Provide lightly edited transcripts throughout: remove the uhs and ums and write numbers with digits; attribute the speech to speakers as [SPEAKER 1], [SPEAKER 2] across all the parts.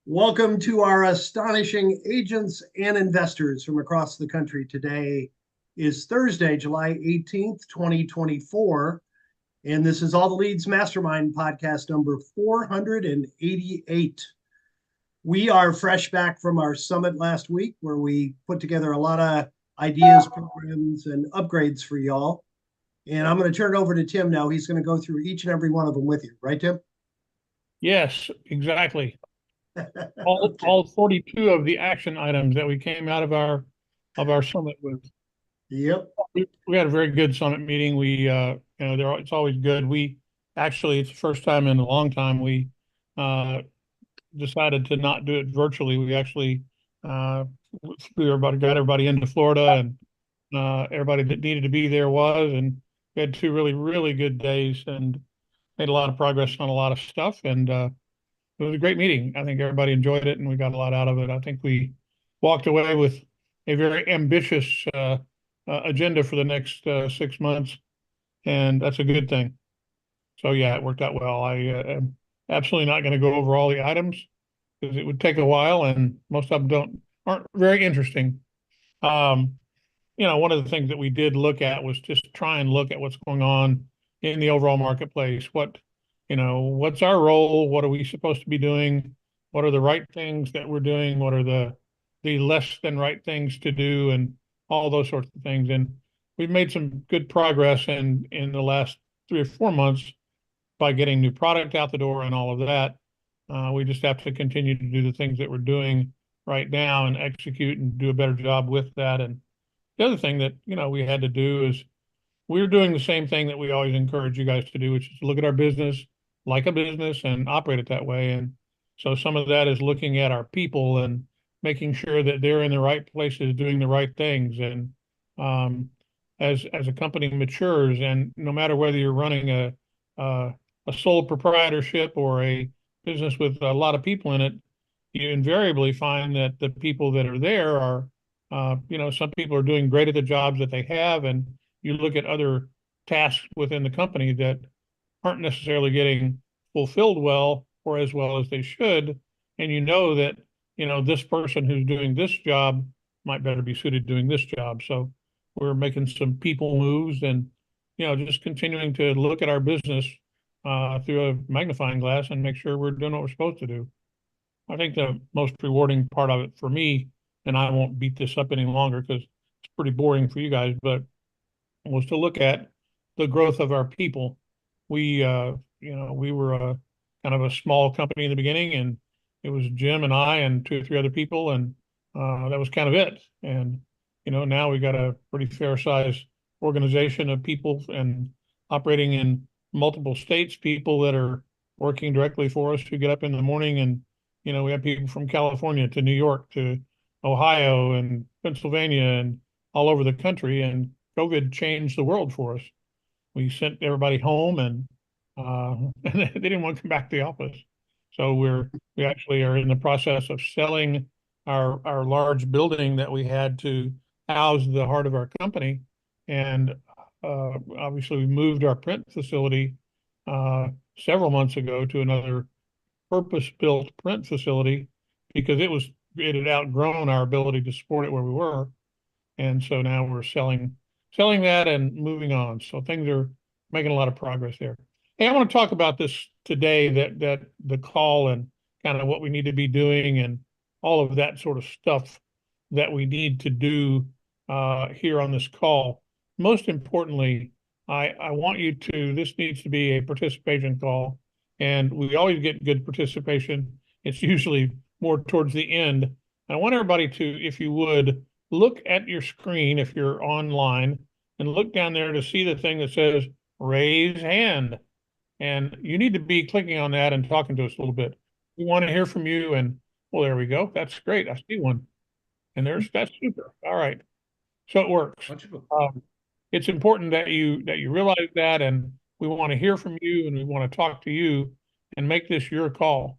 [SPEAKER 1] Welcome to our astonishing agents and investors from across the country. Today is Thursday, July 18th, 2024. And this is All the Leads Mastermind podcast number 488. We are fresh back from our summit last week where we put together a lot of ideas, programs, and upgrades for y'all. And I'm going to turn it over to Tim now. He's going to go through each and every one of them with you. Right, Tim?
[SPEAKER 2] Yes, exactly. All
[SPEAKER 1] Okay.
[SPEAKER 2] all 42 of the action items that we came out of our summit with.
[SPEAKER 1] Yep.
[SPEAKER 2] We had a very good summit meeting. It's always good. It's the first time in a long time we uh, decided to not do it virtually. We actually uh, got everybody into Florida, and everybody that needed to be there was, and we had two really, really good days and made a lot of progress on a lot of stuff. And it was a great meeting. I think everybody enjoyed it and we got a lot out of it. I think we walked away with a very ambitious agenda for the next 6 months, and that's a good thing. So yeah, it worked out well. I am absolutely not going to go over all the items because it would take a while, and most of them aren't very interesting. Um, One of the things that we did look at was just try and look at what's going on in the overall marketplace. What's our role? What are we supposed to be doing? What are the right things that we're doing? What are the less than right things to do, and all those sorts of things. And we've made some good progress in the last 3 or 4 months by getting new product out the door and all of that. We just have to continue to do the things that we're doing right now and execute and do a better job with that. And the other thing that, we had to do is we're doing the same thing that we always encourage you guys to do, which is to look at our business like a business and operate it that way. And so some of that is looking at our people and making sure that they're in the right places, doing the right things. And um, as a company matures, and no matter whether you're running a sole proprietorship or a business with a lot of people in it, you invariably find that the people that are there are, some people are doing great at the jobs that they have, and you look at other tasks within the company that aren't necessarily getting fulfilled well or as well as they should, and you know that this person who's doing this job might better be suited doing this job. So we're making some people moves, and just continuing to look at our business through a magnifying glass and make sure we're doing what we're supposed to do. I think the most rewarding part of it for me, and I won't beat this up any longer because it's pretty boring for you guys, but was to look at the growth of our people. We were a kind of a small company in the beginning, and it was Jim and I and two or three other people, and that was kind of it. And now we got a pretty fair size organization of people and operating in multiple states, people that are working directly for us who get up in the morning, and we have people from California to New York to Ohio and Pennsylvania and all over the country. And COVID changed the world for us. We sent everybody home, and and they didn't want to come back to the office. So we actually are in the process of selling our large building that we had to house the heart of our company. And obviously we moved our print facility several months ago to another purpose-built print facility because it had outgrown our ability to support it where we were. And so now we're selling that and moving on. So things are making a lot of progress there. Hey, I want to talk about this today, that the call and kind of what we need to be doing and all of that sort of stuff that we need to do here on this call. Most importantly, I want you to, this needs to be a participation call, and we always get good participation. It's usually more towards the end. I want everybody to, if you would, look at your screen if you're online and look down there to see the thing that says raise hand. And you need to be clicking on that and talking to us a little bit. We want to hear from you. And well, there we go. That's great. I see one. And that's super. All right. So it works.
[SPEAKER 1] Wonderful.
[SPEAKER 2] It's important that you realize that, and we want to hear from you, and we want to talk to you and make this your call.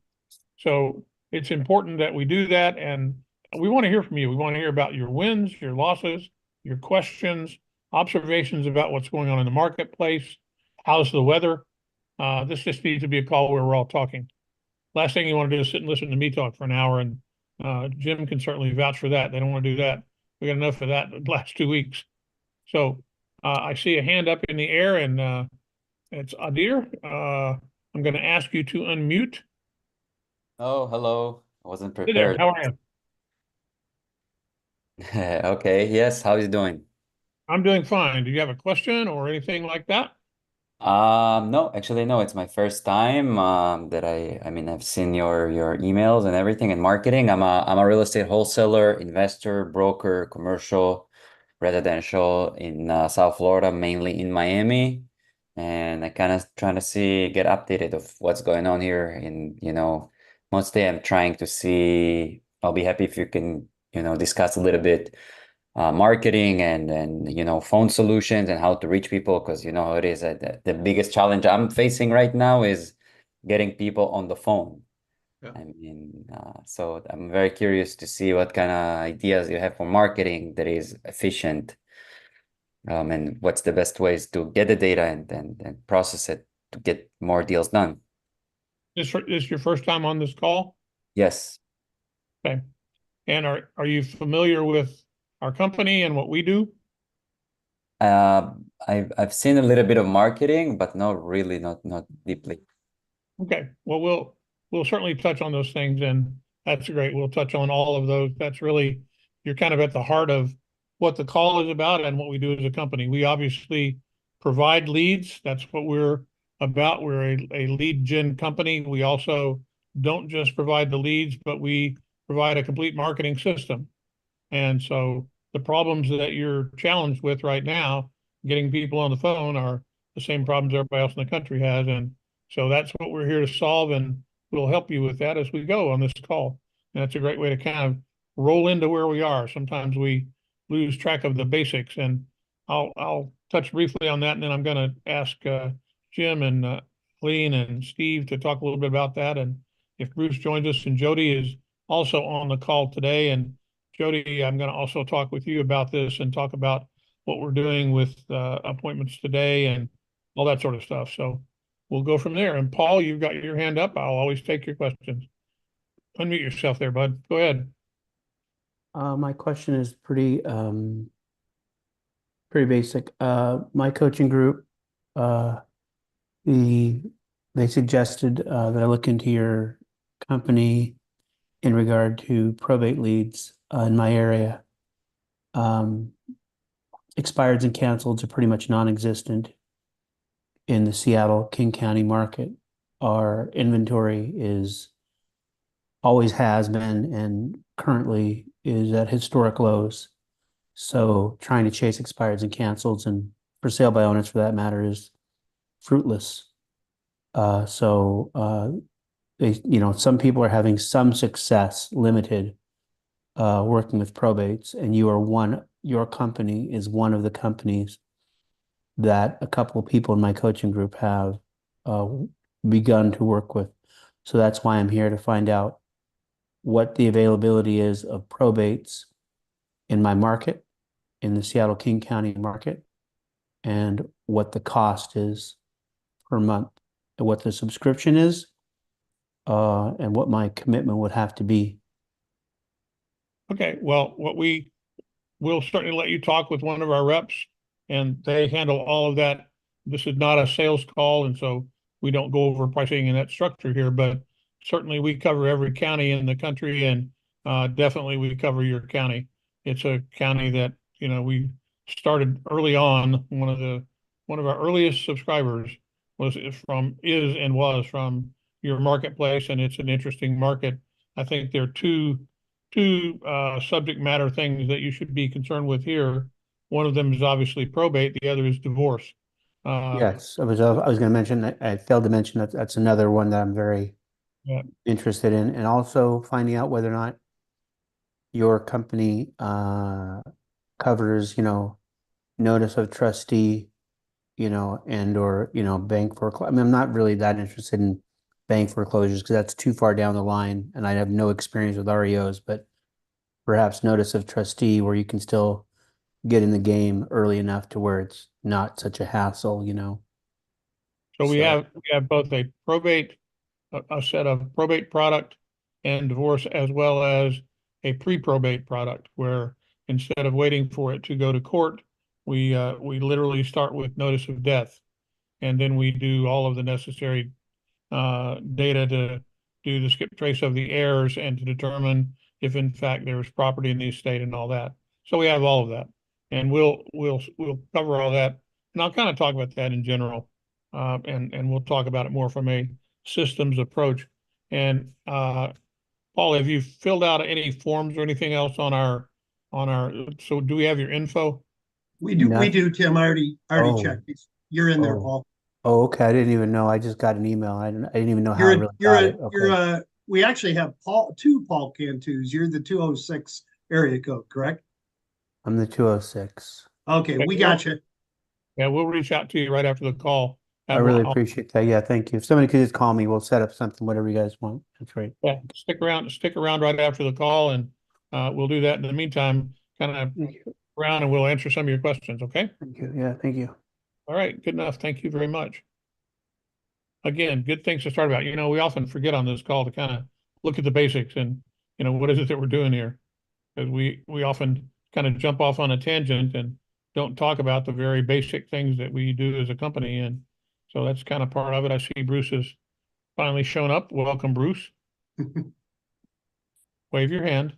[SPEAKER 2] So it's important that we do that, and we want to hear from you. We want to hear about your wins, your losses, your questions, observations about what's going on in the marketplace. How's the weather? This just needs to be a call where we're all talking. last thing you want to do is sit and listen to me talk for an hour. And Jim can certainly vouch for that. They don't want to do that. We got enough of that the last 2 weeks. So I see a hand up in the air, and it's Adir. I'm going to ask you to unmute.
[SPEAKER 3] Oh, hello. I wasn't
[SPEAKER 2] Hey there.
[SPEAKER 3] prepared.
[SPEAKER 2] How are you?
[SPEAKER 3] Okay, yes, how you doing?
[SPEAKER 2] I'm doing fine. Do you have a question or anything like that?
[SPEAKER 3] No, actually, no, it's my first time that I mean, I've seen your emails and everything in marketing. I'm a real estate wholesaler, investor, broker, commercial, residential in South Florida, mainly in Miami. And I kind of trying to get updated of what's going on here. Mostly I'm trying to see, I'll be happy if you can, discuss a little bit marketing and phone solutions and how to reach people, because you know how it is. The biggest challenge I'm facing right now is getting people on the phone.
[SPEAKER 2] Yeah.
[SPEAKER 3] I mean, so I'm very curious to see what kind of ideas you have for marketing that is efficient, and what's the best ways to get the data and process it to get more deals done.
[SPEAKER 2] This your first time on this call?
[SPEAKER 3] Yes.
[SPEAKER 2] Okay. And are you familiar with our company and what we do?
[SPEAKER 3] I've seen a little bit of marketing, but not really, not deeply.
[SPEAKER 2] Okay. Well, we'll certainly touch on those things, and that's great. We'll touch on all of those. That's really, you're kind of at the heart of what the call is about and what we do as a company. We obviously provide leads. That's what we're about. We're a lead gen company. We also don't just provide the leads, but we provide a complete marketing system. And so the problems that you're challenged with right now, getting people on the phone, are the same problems everybody else in the country has. And so that's what we're here to solve, and we'll help you with that as we go on this call. And that's a great way to kind of roll into where we are. Sometimes we lose track of the basics, and I'll touch briefly on that, and then I'm going to ask Jim and Lean and Steve to talk a little bit about that. And if Bruce joins us, and Jody is also on the call today, and Jody, I'm going to also talk with you about this and talk about what we're doing with appointments today and all that sort of stuff. So we'll go from there. And Paul, you've got your hand up. I'll always take your questions. Unmute yourself there, bud. Go ahead.
[SPEAKER 4] My question is pretty basic. My coaching group, uh, they suggested that I look into your company in regard to probate leads in my area. Um, Expireds and canceleds are pretty much non-existent in the Seattle King County market. Our inventory is always has been and currently is at historic lows. So trying to chase expireds and cancels and for sale by owners for that matter is fruitless. Some people are having some success, limited, working with probates, and your company is one of the companies that a couple of people in my coaching group have uh, begun to work with. So that's why I'm here to find out what the availability is of probates in my market, in the Seattle King County market, and what the cost is per month, and what the subscription is, and what my commitment would have to be.
[SPEAKER 2] Okay. Well, we'll certainly let you talk with one of our reps, and they handle all of that. This is not a sales call, and so we don't go over pricing and that structure here, but certainly we cover every county in the country, and definitely we cover your county. It's a county that, we started early on. One of our earliest subscribers was from your marketplace, and it's an interesting market. I think there are two subject matter things that you should be concerned with here. One of them is obviously probate. The other is divorce.
[SPEAKER 4] Yes, I was going to mention that I failed to mention that that's another one that I'm very
[SPEAKER 2] Yeah.
[SPEAKER 4] interested in, and also finding out whether or not your company covers, notice of trustee, and or bank foreclosure. I mean, I'm not really that interested in bank foreclosures because that's too far down the line, and I have no experience with REOs, but perhaps notice of trustee where you can still get in the game early enough to where it's not such a hassle.
[SPEAKER 2] So we
[SPEAKER 4] So
[SPEAKER 2] have both a probate a set of probate product and divorce, as well as a pre-probate product, where instead of waiting for it to go to court, we literally start with notice of death, and then we do all of the necessary data to do the skip trace of the heirs and to determine if in fact there is property in the estate and all that. So we have all of that, and we'll cover all that, and I'll kind of talk about that in general, and we'll talk about it more from a systems approach. And Paul, have you filled out any forms or anything else on our? So do we have your info?
[SPEAKER 1] We do, Tim. I already
[SPEAKER 4] Oh.
[SPEAKER 1] checked. You're in there,
[SPEAKER 4] Oh.
[SPEAKER 1] Paul.
[SPEAKER 4] Oh, okay. I didn't even know. I just got an email. I didn't even know how I
[SPEAKER 1] You're
[SPEAKER 4] really
[SPEAKER 1] you're
[SPEAKER 4] got
[SPEAKER 1] a,
[SPEAKER 4] it.
[SPEAKER 1] you're
[SPEAKER 4] Okay.
[SPEAKER 1] a, we actually have two Paul Cantus. You're the 206 area code, correct?
[SPEAKER 4] I'm the 206.
[SPEAKER 1] Okay, we got you.
[SPEAKER 2] Yeah, we'll reach out to you right after the call.
[SPEAKER 4] I really appreciate that. Yeah, thank you. If somebody could just call me, we'll set up something, whatever you guys want. That's great.
[SPEAKER 2] Yeah, stick around right after the call, and we'll do that. In the meantime, kind of
[SPEAKER 4] Thank you.
[SPEAKER 2] around and we'll answer some of your questions, okay?
[SPEAKER 4] Thank you. Yeah, thank you.
[SPEAKER 2] All right, good enough. Thank you very much. Again, good things to start about. We often forget on this call to kind of look at the basics and, what is it that we're doing here? Because we often kind of jump off on a tangent and don't talk about the very basic things that we do as a company. And so that's kind of part of it. I see Bruce has finally shown up. Welcome, Bruce. Wave your hand.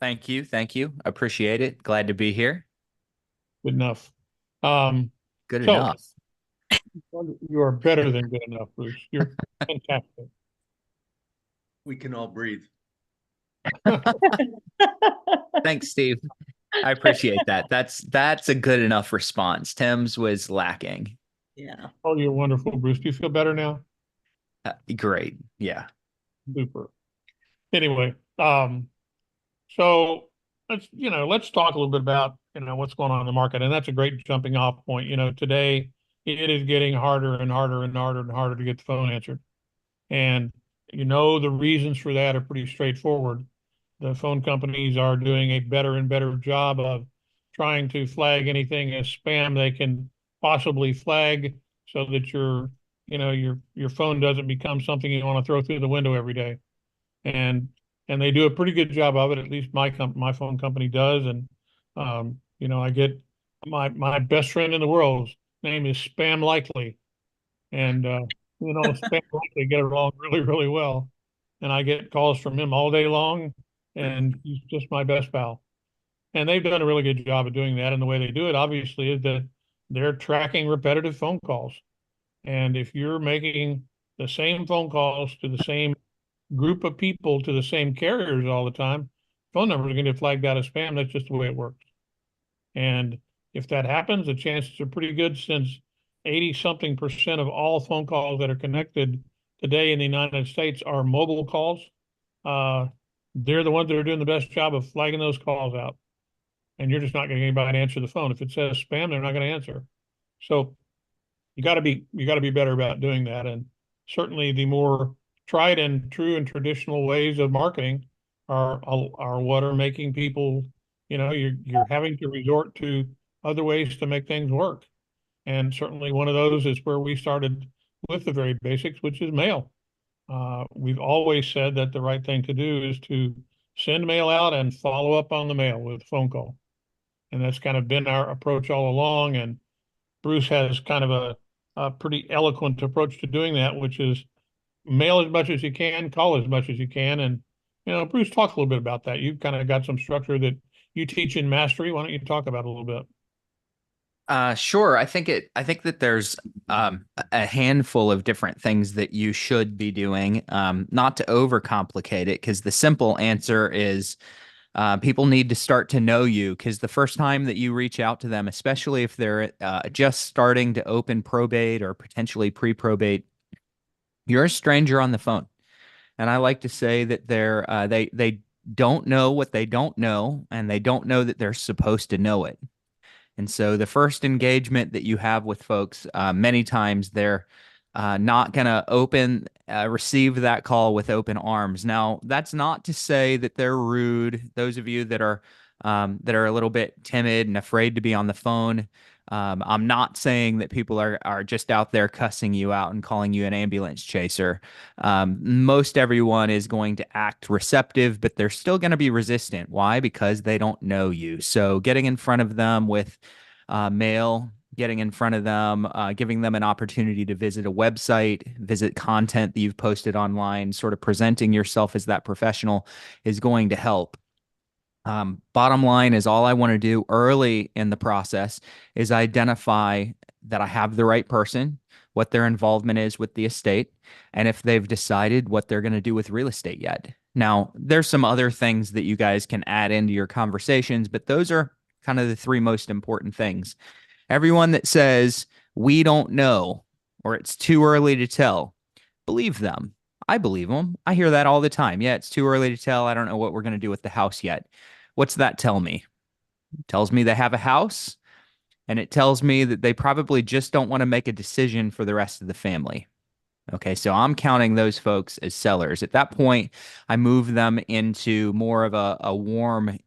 [SPEAKER 5] Thank you. Thank you. Appreciate it. Glad to be here.
[SPEAKER 2] Good enough.
[SPEAKER 5] Good
[SPEAKER 2] So-
[SPEAKER 5] enough.
[SPEAKER 2] You are better than good enough, Bruce. You're fantastic.
[SPEAKER 6] We can all breathe.
[SPEAKER 5] Thanks, Steve. I appreciate that. That's a good enough response. Tim's was lacking.
[SPEAKER 7] Yeah.
[SPEAKER 2] Oh, you're wonderful, Bruce. Do you feel better now?
[SPEAKER 5] Great. Yeah.
[SPEAKER 2] Super. Anyway, so let's talk a little bit about, what's going on in the market. And that's a great jumping off point. Today it is getting harder and harder and harder and harder to get the phone answered. And, the reasons for that are pretty straightforward. The phone companies are doing a better and better job of trying to flag anything as spam they can possibly flag, so that your phone doesn't become something you want to throw through the window every day. And they do a pretty good job of it. At least my phone company does. And I get my best friend in the world's name is Spam Likely, and Spam Likely get it wrong really, really well. And I get calls from him all day long, and he's just my best pal. And they've done a really good job of doing that. And the way they do it, obviously, is that they're tracking repetitive phone calls. And if you're making the same phone calls to the same group of people, to the same carriers all the time, phone numbers are going to get flagged out as spam. That's just the way it works. And if that happens, the chances are pretty good, since 80-something% of all phone calls that are connected today in the United States are mobile calls. They're the ones that are doing the best job of flagging those calls out. And you're just not getting anybody to answer the phone. If it says spam, they're not going to answer. So you got to be better about doing that. And certainly the more tried and true and traditional ways of marketing are what are making people, you're having to resort to other ways to make things work. And certainly one of those is where we started with the very basics, which is mail. We've always said that the right thing to do is to send mail out and follow up on the mail with a phone call. And that's kind of been our approach all along. And Bruce has kind of a pretty eloquent approach to doing that, which is mail as much as you can, call as much as you can. And, Bruce, talk a little bit about that. You've kind of got some structure that you teach in Mastery. Why don't you talk about it a little bit?
[SPEAKER 5] Sure. I think that there's a handful of different things that you should be doing, not to overcomplicate it, because the simple answer is people need to start to know you, because the first time that you reach out to them, especially if they're just starting to open probate or potentially pre-probate, you're a stranger on the phone. And I like to say that they don't know what they don't know, and they don't know that they're supposed to know it. And so the first engagement that you have with folks, many times they're not going to receive that call with open arms. Now, that's not to say that they're rude. Those of you that are a little bit timid and afraid to be on the phone, I'm not saying that people are just out there cussing you out and calling you an ambulance chaser. Most everyone is going to act receptive, but they're still going to be resistant. Why? Because they don't know you. So getting in front of them with mail, getting in front of them, giving them an opportunity to visit a website, visit content that you've posted online, sort of presenting yourself as that professional is going to help. Bottom line is all I want to do early in the process is identify that I have the right person, what their involvement is with the estate, and if they've decided what they're going to do with real estate yet. Now, there's some other things that you guys can add into your conversations, but those are kind of the three most important things. Everyone that says, we don't know, or it's too early to tell, believe them. I believe them. I hear that all the time. Yeah, it's too early to tell. I don't know what we're going to do with the house yet. What's that tell me? It tells me they have a house, and it tells me that they probably just don't want to make a decision for the rest of the family. Okay, so I'm counting those folks as sellers. At that point, I move them into more of a warm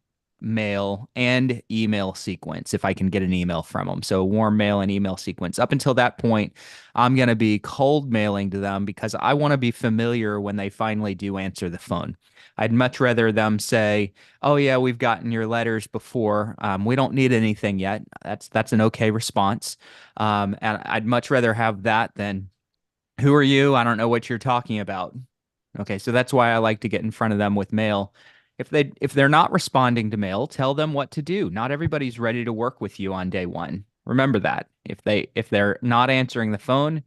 [SPEAKER 5] mail and email sequence if I can get an email from them. So warm mail and email sequence. Up until that point, I'm going to be cold mailing to them because I want to be familiar when they finally do answer the phone. I'd much rather them say, "Oh yeah, we've gotten your letters before. We don't need anything yet." That's an okay response. And I'd much rather have that than, "Who are you? I don't know what you're talking about." Okay, so that's why I like to get in front of them with mail. If they're not responding to mail, tell them what to do. Not everybody's ready to work with you on day one. Remember that. If they're not answering the phone,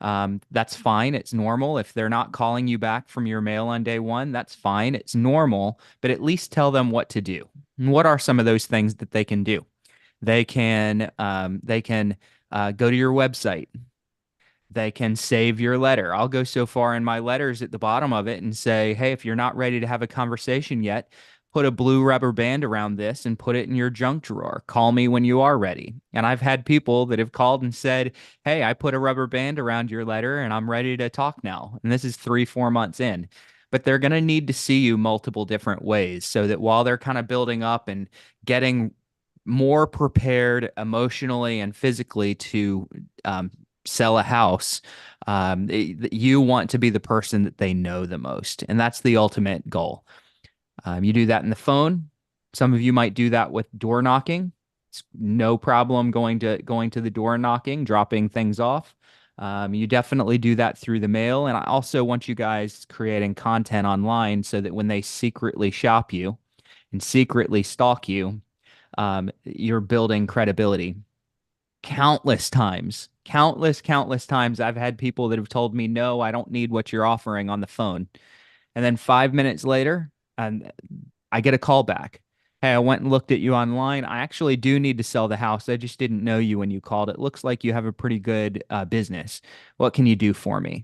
[SPEAKER 5] that's fine. It's normal. If they're not calling you back from your mail on day one, that's fine. It's normal, but at least tell them what to do. And what are some of those things that they can do? They can go to your website. They can save your letter. I'll go so far in my letters at the bottom of it and say, hey, if you're not ready to have a conversation yet, put a blue rubber band around this and put it in your junk drawer. Call me when you are ready. And I've had people that have called and said, hey, I put a rubber band around your letter and I'm ready to talk now. And this is 3-4 months in. But they're going to need to see you multiple different ways so that while they're kind of building up and getting more prepared emotionally and physically to sell a house, you want to be the person that they know the most. And that's the ultimate goal. You do that in the phone. Some of you might do that with door knocking. It's no problem going to the door knocking, dropping things off. You definitely do that through the mail. And I also want you guys creating content online so that when they secretly shop you and secretly stalk you, you're building credibility. Countless times, countless times, I've had people that have told me, no, I don't need what you're offering on the phone. And then 5 minutes later, and I get a call back. Hey, I went and looked at you online. I actually do need to sell the house. I just didn't know you when you called. It looks like you have a pretty good business. What can you do for me?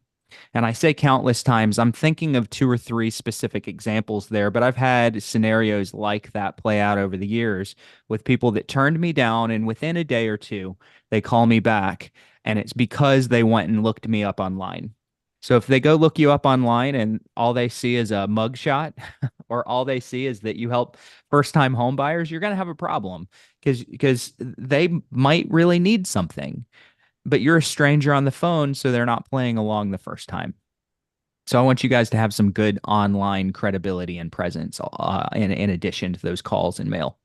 [SPEAKER 5] And I say countless times, I'm thinking of 2 or 3 specific examples there, but I've had scenarios like that play out over the years with people that turned me down, and within a day or two, they call me back, and it's because they went and looked me up online. So if they go look you up online and all they see is a mugshot or all they see is that you help first-time home buyers, you're going to have a problem because they might really need something, but you're a stranger on the phone, so they're not playing along the first time. So I want you guys to have some good online credibility and presence in addition to those calls and mail.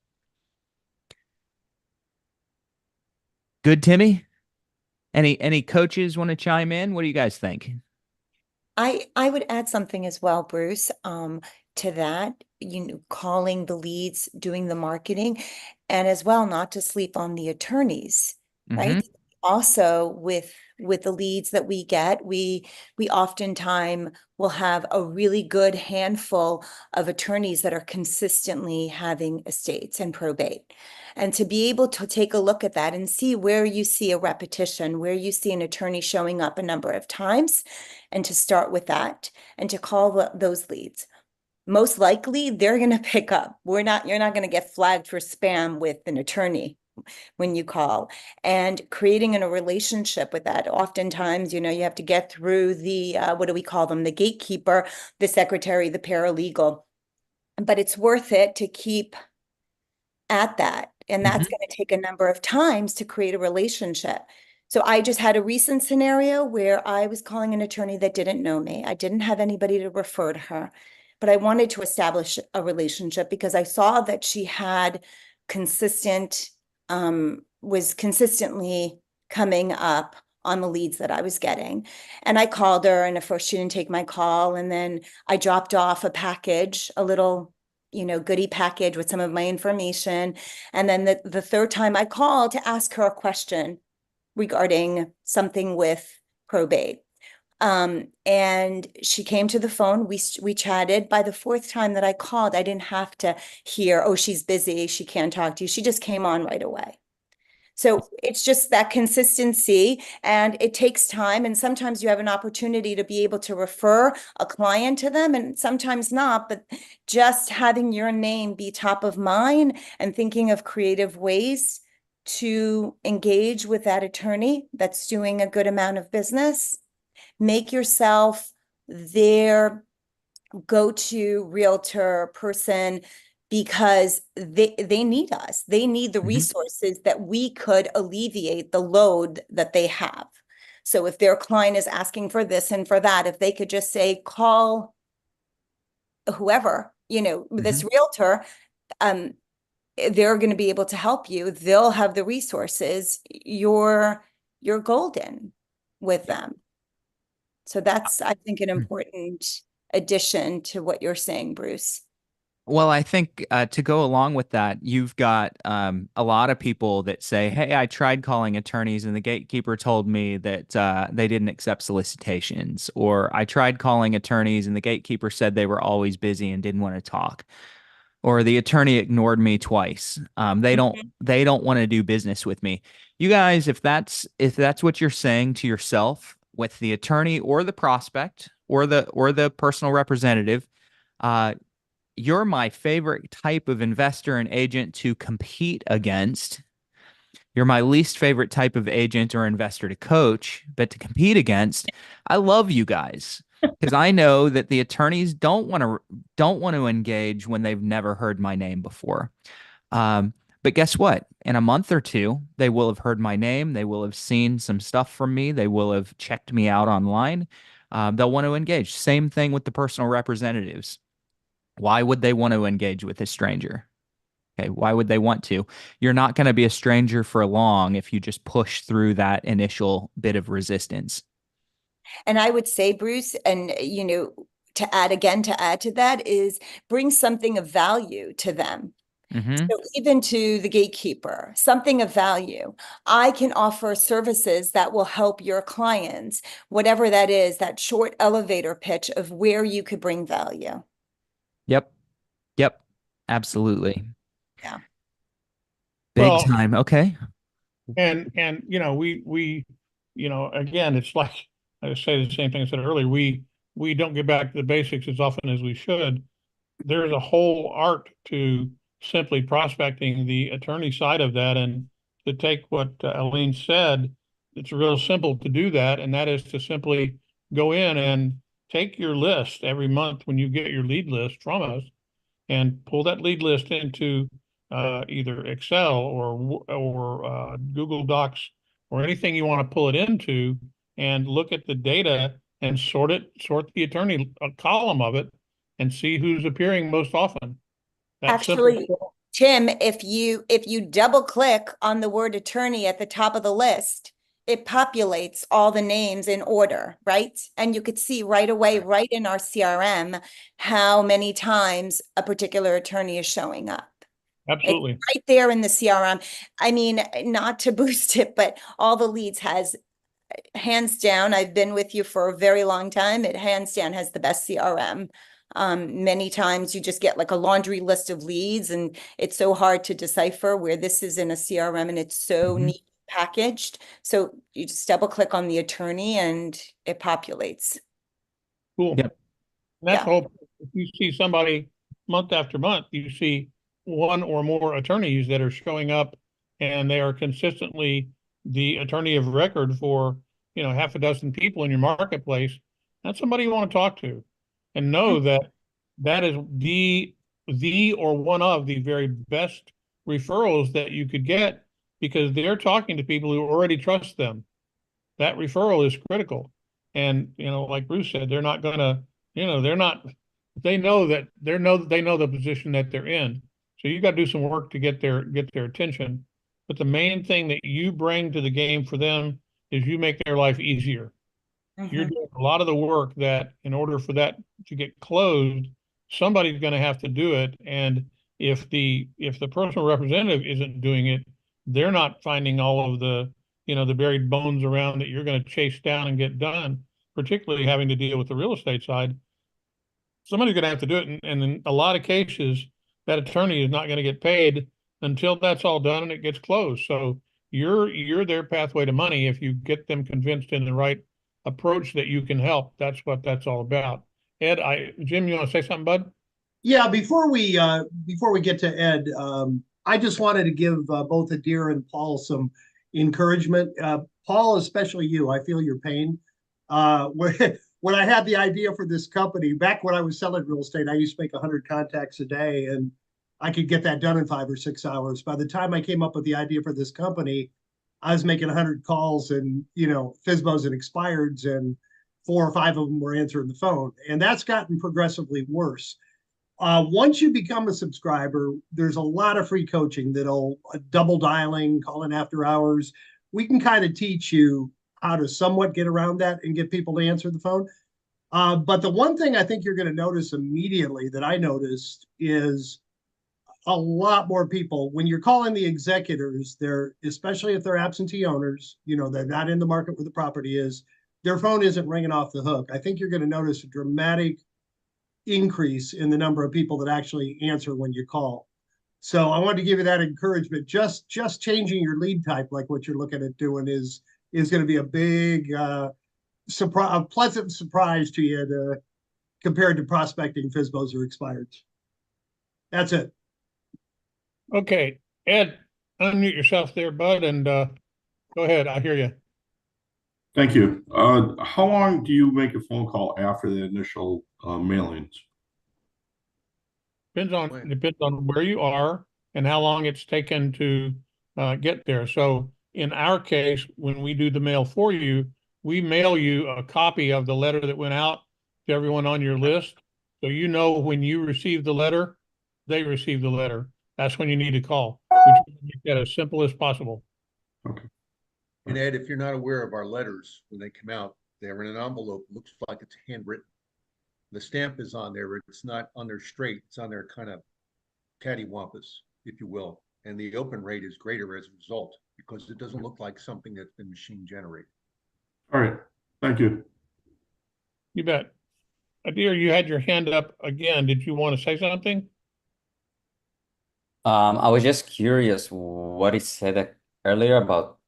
[SPEAKER 5] Good, Timmy? Any coaches want to chime in? What do you guys think?
[SPEAKER 7] I would add something as well, Bruce, to that, calling the leads, doing the marketing, and as well, not to sleep on the attorneys, right? Also, with the leads that we get, we oftentimes will have a really good handful of attorneys that are consistently having estates and probate. And to be able to take a look at that and see where you see a repetition, where you see an attorney showing up a number of times, and to start with that and to call those leads. Most likely they're going to pick up. You're not going to get flagged for spam with an attorney when you call, and creating a relationship with that. Oftentimes, you have to get through the, what do we call them? The gatekeeper, the secretary, the paralegal, but it's worth it to keep at that And that's going to take a number of times to create a relationship. So I just had a recent scenario where I was calling an attorney that didn't know me. I didn't have anybody to refer to her, but I wanted to establish a relationship because I saw that she had was consistently coming up on the leads that I was getting. And I called her, and at first she didn't take my call. And then I dropped off a package, a little, goodie package with some of my information. And then the third time I called to ask her a question regarding something with probate. And she came to the phone. We chatted. By the fourth time that I called, I didn't have to hear, oh, she's busy, she can't talk to you. She just came on right away. So it's just that consistency, and it takes time. And sometimes you have an opportunity to be able to refer a client to them, and sometimes not. But just having your name be top of mind and thinking of creative ways to engage with that attorney that's doing a good amount of business, make yourself their go-to realtor person, because they need us. They need the resources that we could alleviate the load that they have. So if their client is asking for this and for that, if they could just say, call whoever, this realtor, they're going to be able to help you. They'll have the resources. You're golden with them. So that's, I think, an important addition to what you're saying, Bruce.
[SPEAKER 5] Well, I think to go along with that, you've got a lot of people that say, hey, I tried calling attorneys and the gatekeeper told me that they didn't accept solicitations. Or I tried calling attorneys and the gatekeeper said they were always busy and didn't want to talk. Or the attorney ignored me twice. They don't want to do business with me. You guys, if that's what you're saying to yourself with the attorney or the prospect or the personal representative, you're my favorite type of investor and agent to compete against. You're my least favorite type of agent or investor to coach, but to compete against. I love you guys because I know that the attorneys don't want to engage when they've never heard my name before. But guess what? In a month or two, they will have heard my name. They will have seen some stuff from me. They will have checked me out online. They'll want to engage. Same thing with the personal representatives. Why would they want to engage with a stranger? Okay, why would they want to? You're not going to be a stranger for long if you just push through that initial bit of resistance.
[SPEAKER 7] And I would say, Bruce, and to add to that is bring something of value to them. So even to the gatekeeper, something of value. I can offer services that will help your clients, whatever that is, that short elevator pitch of where you could bring value.
[SPEAKER 5] Yep. Absolutely.
[SPEAKER 7] Yeah.
[SPEAKER 5] Big time. Okay.
[SPEAKER 2] And we again, it's like I say the same thing I said earlier. We don't get back to the basics as often as we should. There's a whole art to simply prospecting the attorney side of that, and to take what Aline said, it's real simple to do that, and that is to simply go in and take your list every month when you get your lead list from us, and pull that lead list into either Excel or Google Docs or anything you want to pull it into, and look at the data and sort the attorney column of it and see who's appearing most often. That's
[SPEAKER 7] Actually,
[SPEAKER 2] simple.
[SPEAKER 7] Tim, if you double click on the word attorney at the top of the list, it populates all the names in order, right? And you could see right away, right in our CRM, how many times a particular attorney is showing up.
[SPEAKER 2] Absolutely.
[SPEAKER 7] It's right there in the CRM. I mean, not to boost it, but all the leads has, hands down, I've been with you for a very long time. It hands down has the best CRM. Many times you just get like a laundry list of leads, and it's so hard to decipher where this is in a CRM, and it's so neat packaged. So you just double click on the attorney and it populates.
[SPEAKER 2] Cool.
[SPEAKER 5] Yep.
[SPEAKER 2] That's all. If you see somebody month after month, you see one or more attorneys that are showing up, and they are consistently the attorney of record for, half a dozen people in your marketplace. That's somebody you want to talk to, and know that that is the or one of the very best referrals that you could get because they're talking to people who already trust them. That referral is critical. And, like Bruce said, they're not gonna, they're not, they know that they know the position that they're in. So you got to do some work to get their attention. But the main thing that you bring to the game for them is you make their life easier. You're doing a lot of the work that in order for that to get closed, somebody's going to have to do it. And if the personal representative isn't doing it, they're not finding all of the, the buried bones around that you're going to chase down and get done, particularly having to deal with the real estate side. Somebody's going to have to do it. And in a lot of cases, that attorney is not going to get paid until that's all done and it gets closed. So you're their pathway to money if you get them convinced in the right approach that you can help. That's what that's all about. Ed, Jim, you want to say something, bud?
[SPEAKER 1] Yeah, before we get to Ed, I just wanted to give both Adir and Paul some encouragement. Paul, especially you, I feel your pain. When I had the idea for this company, back when I was selling real estate, I used to make 100 contacts a day, and I could get that done in 5 or 6 hours. By the time I came up with the idea for this company, I was making 100 calls and, FSBOs and expireds, and 4 or 5 of them were answering the phone. And that's gotten progressively worse. Once you become a subscriber, there's a lot of free coaching that'll double dialing, calling after hours. We can kind of teach you how to somewhat get around that and get people to answer the phone. But the one thing I think you're going to notice immediately that I noticed is a lot more people, when you're calling the executors, they're, especially if they're absentee owners, they're not in the market where the property is, their phone isn't ringing off the hook. I think you're going to notice a dramatic increase in the number of people that actually answer when you call. So I wanted to give you that encouragement. Just changing your lead type, like what you're looking at doing, is going to be a big surprise, a pleasant surprise to you compared to prospecting FSBOs or expireds. That's it.
[SPEAKER 2] Okay, Ed, unmute yourself there, bud, and go ahead. I hear you.
[SPEAKER 8] Thank you. How long do you make a phone call after the initial mailings?
[SPEAKER 2] Depends on where you are and how long it's taken to get there. So in our case, when we do the mail for you, we mail you a copy of the letter that went out to everyone on your list. So when you receive the letter, they receive the letter. That's when you need to call. We try to make that as simple as possible.
[SPEAKER 8] Okay.
[SPEAKER 6] And Ed, if you're not aware of our letters, when they come out, they're in an envelope, looks like it's handwritten. The stamp is on there, it's not on there straight, it's on there kind of cattywampus, if you will. And the open rate is greater as a result because it doesn't look like something that's been machine generated.
[SPEAKER 8] All right. Thank you.
[SPEAKER 2] You bet. Adir, you had your hand up again. Did you want to say something?
[SPEAKER 3] I was just curious what he said earlier about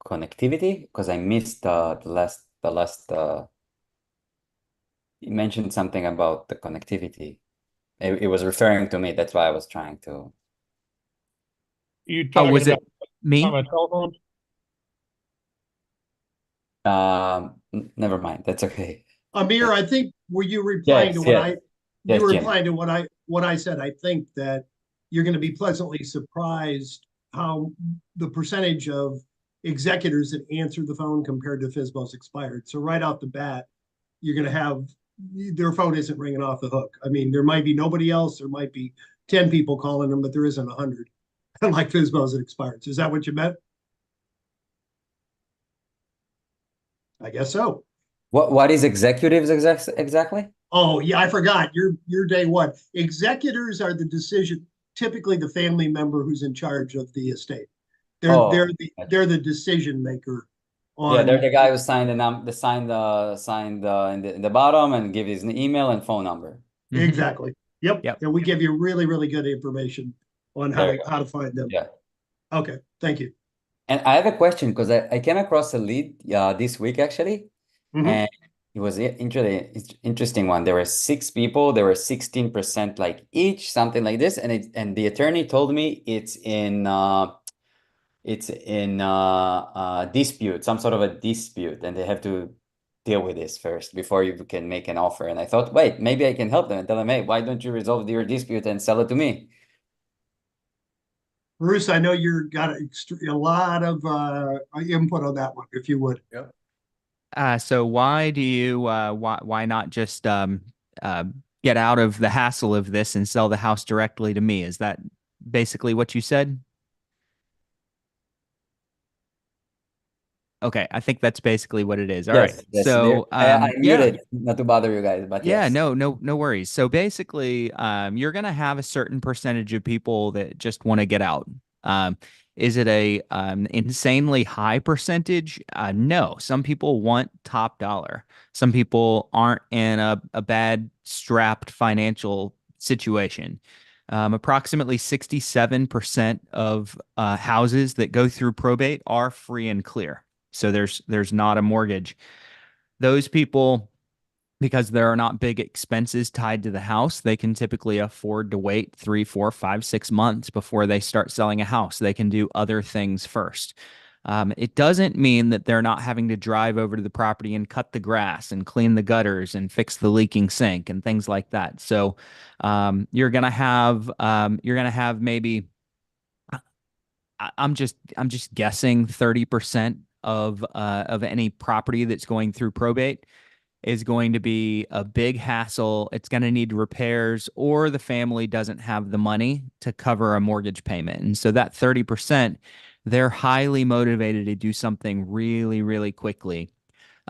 [SPEAKER 3] connectivity, because I missed the last you mentioned something about the connectivity. It was referring to me. That's why I was trying to.
[SPEAKER 2] You talking
[SPEAKER 5] was it
[SPEAKER 2] about
[SPEAKER 5] me?
[SPEAKER 2] telephones?
[SPEAKER 3] Never mind. That's okay.
[SPEAKER 1] Amir, I think were you replying to what
[SPEAKER 3] Yes,
[SPEAKER 1] you were
[SPEAKER 3] Jim.
[SPEAKER 1] replying to what I said. I think that you're going to be pleasantly surprised how the percentage of executors that answer the phone compared to FSBOs expired. So right off the bat, you're going to have their phone isn't ringing off the hook. I mean, there might be nobody else. There might be 10 people calling them, but there isn't 100 like FSBOs and expireds. Is that what you meant? I guess so.
[SPEAKER 3] What is executives exactly?
[SPEAKER 1] Oh yeah, I forgot. You're day one. Executors are typically the family member who's in charge of the estate. They're the decision maker.
[SPEAKER 3] They're the guy who signed signed in the bottom and give his email and phone number.
[SPEAKER 1] Exactly. Yep.
[SPEAKER 5] Yep.
[SPEAKER 1] And we give you really, really good information on how to find them.
[SPEAKER 3] Yeah.
[SPEAKER 1] Okay. Thank you.
[SPEAKER 3] And I have a question because I came across a lead this week actually, and it was an interesting one. There were 6 people. There were 16% like each, something like this, and the attorney told me it's in dispute, some sort of a dispute, and they have to deal with this first before you can make an offer. And I thought, wait, maybe I can help them and tell them, hey, why don't you resolve your dispute and sell it to me?
[SPEAKER 1] Bruce, I know you're got a lot of input on that one, if you would.
[SPEAKER 6] Yep.
[SPEAKER 5] So why do you why not just uh get out of the hassle of this and sell the house directly to me? Is that basically what you said? Okay, I think that's basically what it is. All right.
[SPEAKER 3] Yes, there.
[SPEAKER 5] So
[SPEAKER 3] I
[SPEAKER 5] yeah.
[SPEAKER 3] muted not to bother you guys, but
[SPEAKER 5] Yeah,
[SPEAKER 3] yes.
[SPEAKER 5] no worries. So basically, you're gonna have a certain percentage of people that just want to get out. Um, is it a insanely high percentage? No. Some people want top dollar. Some people aren't in a bad strapped financial situation. Approximately 67% of houses that go through probate are free and clear. So there's not a mortgage. Those people, because there are not big expenses tied to the house, they can typically afford to wait 3, 4, 5, 6 months before they start selling a house. They can do other things first. It doesn't mean that they're not having to drive over to the property and cut the grass and clean the gutters and fix the leaking sink and things like that. So you're gonna have maybe I'm just guessing 30% of any property that's going through probate is going to be a big hassle. It's going to need repairs, or the family doesn't have the money to cover a mortgage payment. And so that 30%, they're highly motivated to do something really, really quickly.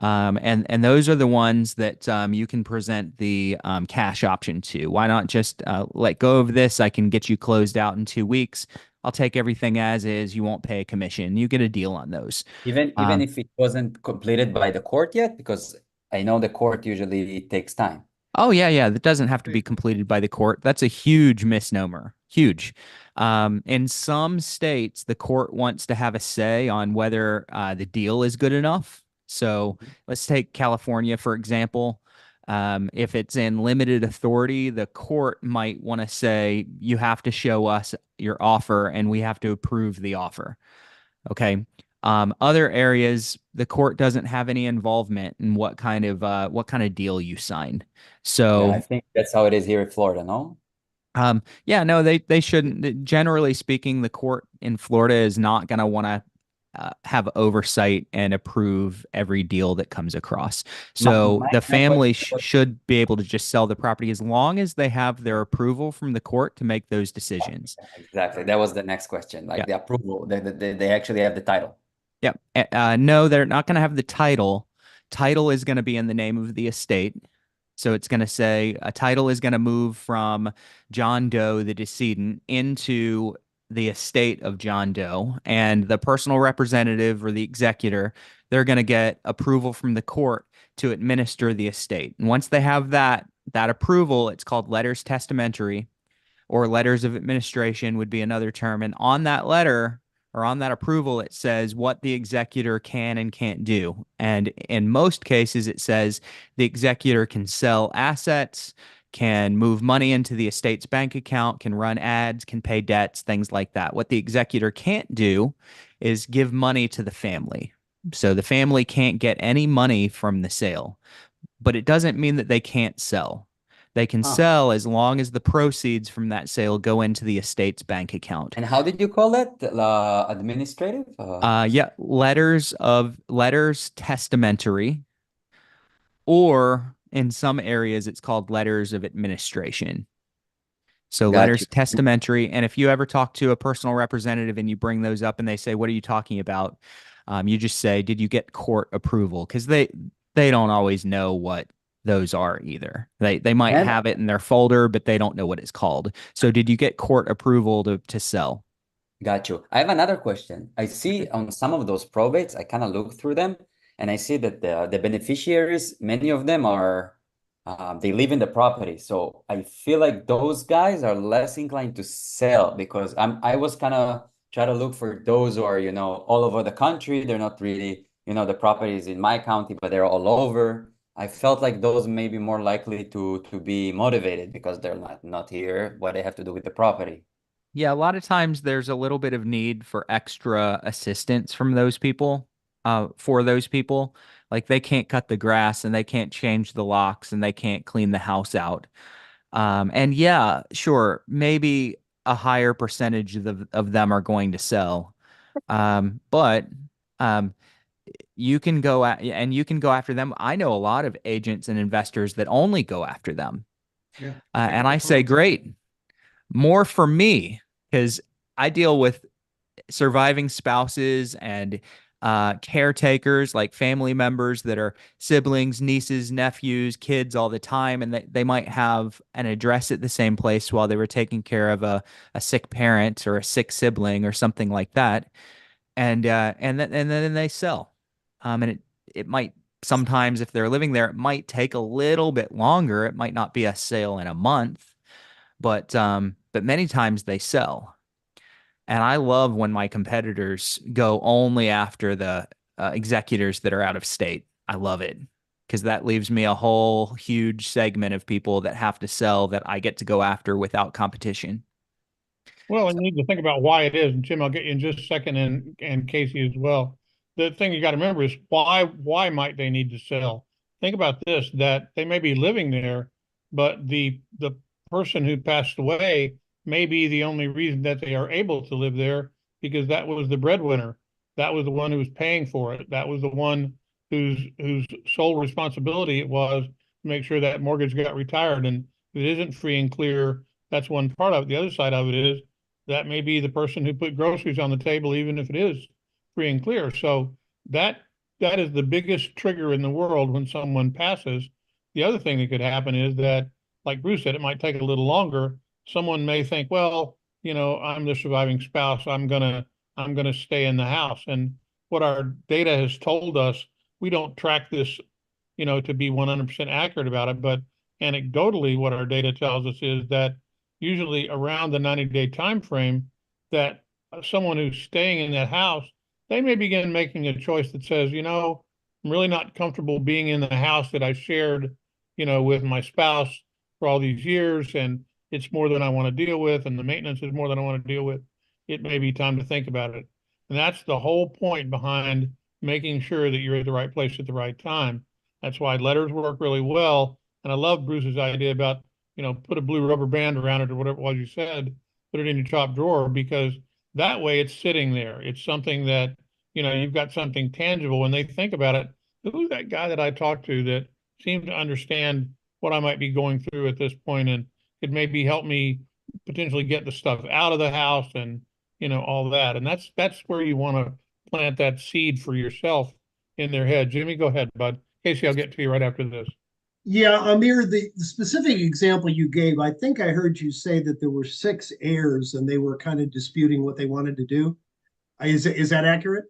[SPEAKER 5] And those are the ones that you can present the cash option to. Why not just let go of this? I can get you closed out in 2 weeks. I'll take everything as is. You won't pay a commission. You get a deal on those.
[SPEAKER 3] Even if it wasn't completed by the court yet, because I know the court usually takes time.
[SPEAKER 5] Oh yeah. That doesn't have to be completed by the court. That's a huge misnomer. Huge. In some states, the court wants to have a say on whether the deal is good enough. So let's take California, for example. If it's in limited authority, the court might want to say, you have to show us your offer and we have to approve the offer. Okay. Other areas, the court doesn't have any involvement in what kind of deal you sign.
[SPEAKER 3] Yeah, I
[SPEAKER 5] So,
[SPEAKER 3] think that's how it is here in Florida, no?
[SPEAKER 5] yeah, no, they shouldn't. Generally speaking, the court in Florida is not going to want to have oversight and approve every deal that comes across. So the
[SPEAKER 3] My
[SPEAKER 5] family
[SPEAKER 3] question was
[SPEAKER 5] should be able to just sell the property as long as they have their approval from the court to make those decisions.
[SPEAKER 3] exactly, that was the next question, like
[SPEAKER 5] Yeah.
[SPEAKER 3] the approval, they actually have the title.
[SPEAKER 5] Yeah. No, they're not going to have the title. Title is going to be in the name of the estate. So it's going to say a title is going to move from John Doe, the decedent, into the estate of John Doe. And the personal representative or the executor, they're going to get approval from the court to administer the estate. And once they have that approval, it's called letters testamentary, or letters of administration would be another term. And on that letter or on that approval, it says what the executor can and can't do. And in most cases, it says the executor can sell assets, can move money into the estate's bank account, can run ads, can pay debts, things like that. What the executor can't do is give money to the family. So the family can't get any money from the sale, but it doesn't mean that they can't sell. They can
[SPEAKER 3] Huh.
[SPEAKER 5] sell as long as the proceeds from that sale go into the estate's bank account.
[SPEAKER 3] And how did you call that? Administrative?
[SPEAKER 5] Yeah, letters testamentary, or in some areas it's called letters of administration. So
[SPEAKER 3] Got you.
[SPEAKER 5] letters testamentary. And if you ever talk to a personal representative and you bring those up and they say, "What are you talking about?" You just say, "Did you get court approval?" Because they don't always know what those are either. They might
[SPEAKER 3] And
[SPEAKER 5] have it in their folder, but they don't know what it's called. So did you get court approval to sell?
[SPEAKER 3] got you. I have another question. I see on some of those probates, I kind of look through them and I see that the beneficiaries, many of them are, they live in the property. So I feel like those guys are less inclined to sell because I was kind of try to look for those who are, all over the country. They're not really, the property is in my county, but they're all over. I felt like those may be more likely to be motivated because they're not here. What they have to do with the property.
[SPEAKER 5] Yeah, a lot of times there's a little bit of need for extra assistance from those people, for those people. Like they can't cut the grass and they can't change the locks and they can't clean the house out. And yeah, sure, maybe a higher percentage of them are going to sell. But you can go and you can go after them. I know a lot of agents and investors that only go after them.
[SPEAKER 6] Yeah.
[SPEAKER 5] And I say, great, more for me, because I deal with surviving spouses and caretakers, like family members that are siblings, nieces, nephews, kids all the time. And they might have an address at the same place while they were taking care of a sick parent or a sick sibling or something like that. And then they sell. And it might sometimes, if they're living there, it might take a little bit longer. It might not be a sale in a month, but many times they sell. And I love when my competitors go only after the executors that are out of state. I love it because that leaves me a whole huge segment of people that have to sell that I get to go after without competition.
[SPEAKER 2] Well, and you need to think about why it is. And Jim, I'll get you in just a second, and Casey as well. The thing you got to remember is why might they need to sell? Think about this, that they may be living there, but the person who passed away may be the only reason that they are able to live there, because that was the breadwinner. That was the one who was paying for it. That was the one whose sole responsibility it was to make sure that mortgage got retired. And if it isn't free and clear, that's one part of it. The other side of it is that may be the person who put groceries on the table, even if it is free and clear. So that is the biggest trigger in the world when someone passes. The other thing that could happen is that, like Bruce said, it might take a little longer. Someone may think, well, I'm the surviving spouse. I'm gonna stay in the house. And what our data has told us, we don't track this, to be 100% accurate about it, but anecdotally, what our data tells us is that usually around the 90-day time frame, that someone who's staying in that house, they may begin making a choice that says, I'm really not comfortable being in the house that I shared, with my spouse for all these years, and it's more than I want to deal with, and the maintenance is more than I want to deal with. It may be time to think about it. And that's the whole point behind making sure that you're at the right place at the right time. That's why letters work really well. And I love Bruce's idea about, put a blue rubber band around it or whatever it was you said, put it in your top drawer, because that way it's sitting there. It's something that, you've got something tangible. When they think about it, who's that guy that I talked to that seemed to understand what I might be going through at this point and could maybe help me potentially get the stuff out of the house and, all that. And that's where you want to plant that seed for yourself in their head. Jimmy, go ahead, bud. Casey, I'll get to you right after this.
[SPEAKER 1] Yeah, Amir, the specific example you gave, I think I heard you say that there were 6 heirs and they were kind of disputing what they wanted to do. Is that accurate?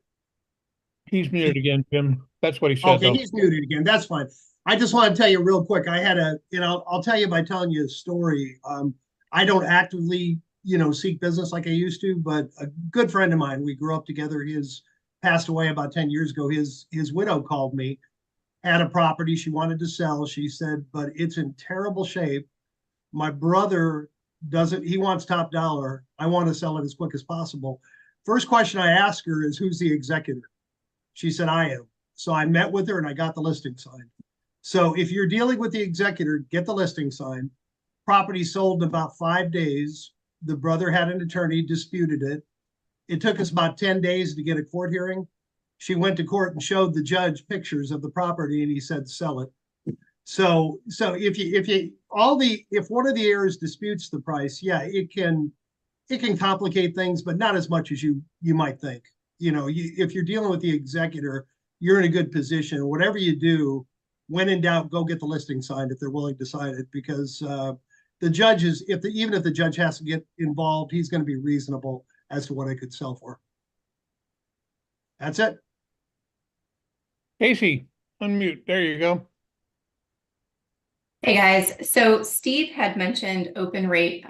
[SPEAKER 2] He's muted again, Jim. That's what he said,
[SPEAKER 1] Okay,
[SPEAKER 2] though.
[SPEAKER 1] he's muted again. That's fine. I just want to tell you real quick. I had I'll tell you by telling you a story. I don't actively, seek business like I used to, but a good friend of mine, we grew up together. His passed away about 10 years ago. His widow called me, had a property she wanted to sell. She said, but it's in terrible shape. My brother he wants top dollar. I want to sell it as quick as possible. First question I asked her is, who's the executor? She said, I am. So I met with her and I got the listing signed. So if you're dealing with the executor, get the listing signed. Property sold in about 5 days. The brother had an attorney, disputed it. It took us about 10 days to get a court hearing. She went to court and showed the judge pictures of the property and he said, sell it. So if one of the heirs disputes the price, yeah, it can complicate things, but not as much as you might think. If you're dealing with the executor, you're in a good position. Whatever you do, when in doubt, go get the listing signed if they're willing to sign it, because the judge is, even if the judge has to get involved, he's going to be reasonable as to what I could sell for. That's it.
[SPEAKER 2] Casey, unmute. There you go.
[SPEAKER 9] Hey guys, so Steve had mentioned open rate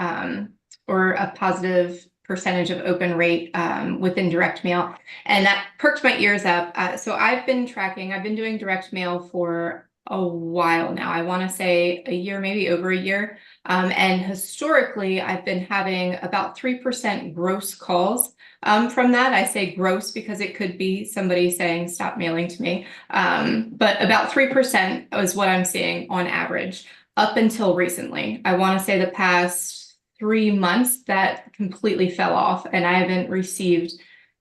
[SPEAKER 9] or a positive percentage of open rate within direct mail, and that perked my ears up. So I've been doing direct mail for a while now. I want to say a year, maybe over a year. And historically, I've been having about 3% gross calls from that. I say gross because it could be somebody saying, stop mailing to me. But about 3% is what I'm seeing on average up until recently. I want to say the past 3 months that completely fell off, and I haven't received